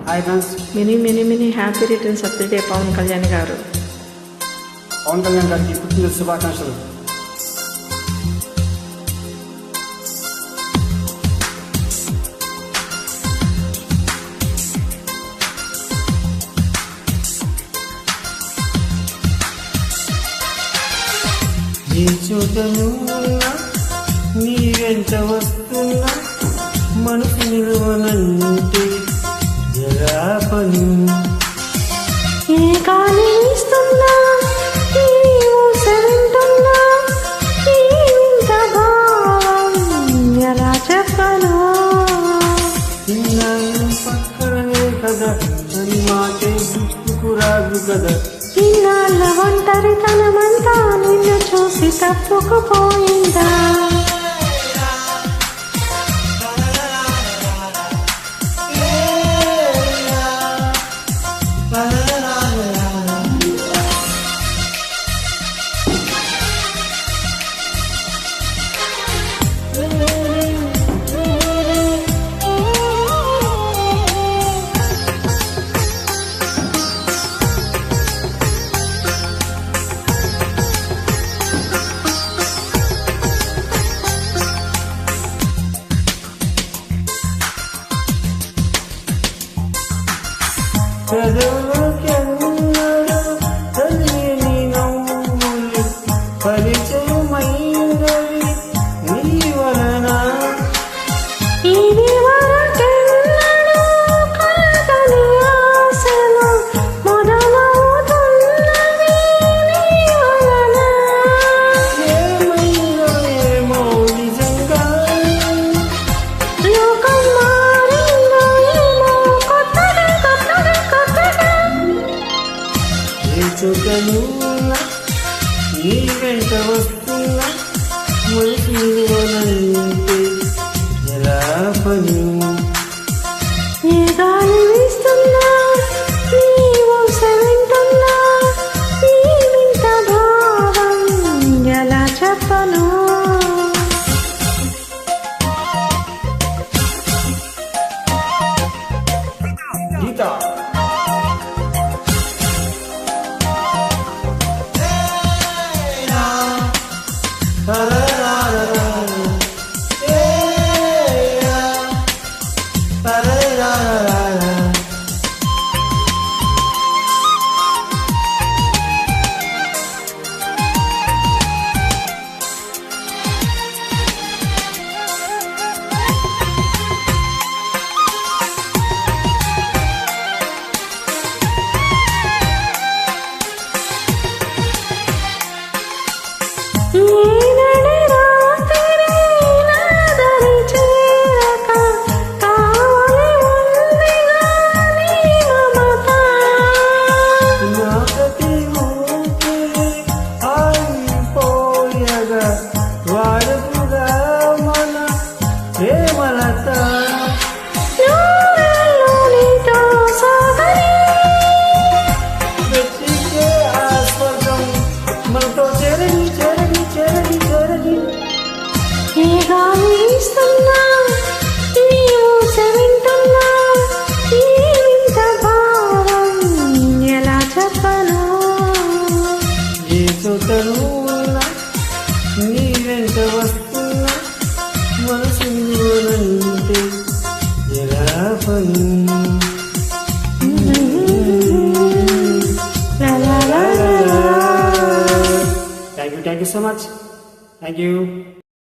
Hi friends. Many happy returns of the day Pawan Kalyan garu. Pawan Kalyan గారికి పుట్టినరోజు శుభాకాంక్షలు. ఏ చోటను నీ వెంట వస్తున్నా మనసు నిలువనంటే ఎలా పని. ఏ గాలి ఇస్తున్నా ఎలా చెప్పను. పక్కనే కదా అని మాటే గుర్తుకురాదు కదా. ఇన్నాళ్ళ ఒంటరితనమంతా నిన్ను చూసి తప్పుకుపోయిందా. చదువుకెన్నడు చదివి నవ్వులు పరిచయమైనవి నీ వలన. ఇది వరకెన్నడూ కాదని ఆశలు మొదలవుతున్నవి నీ వలన. ఏమైనా ఏమో నిజంగా లోకం మారిందో ఏమో కొత్తగా కొత్తగా కొత్తగా. ఏ చోటను నీ వెంట వస్తున్నా మనసు నిలువనంటే ఎలా పని. ఏ గాలి వీస్తున్నా నీవు సెవింటున్నా నీ వింత భావం ఎలా చెప్పను. గీత ఈనడి రాత్రి నాదరి చేరక కావలి ఉందిగా నీ మమత. నా ప్రతి ఊపిరి ఆగిపోయగా వాడుకుగా మన ప్రేమలత. నూరేళ్ళు నీతో సాగని వెతికే ఆ స్వర్గం మనతో చేరని చేరని చేరని చేరని. ఏ గాలి వీస్తున్నా నీవు సెవింటున్నా ఈ వింత భావం ఎలా చెప్పను. ఏ చోటను నీ వెంట వస్తున్నా మనసు నిలువనంటే ఎలా పని. La la la la la. Thank you so much. Thank you.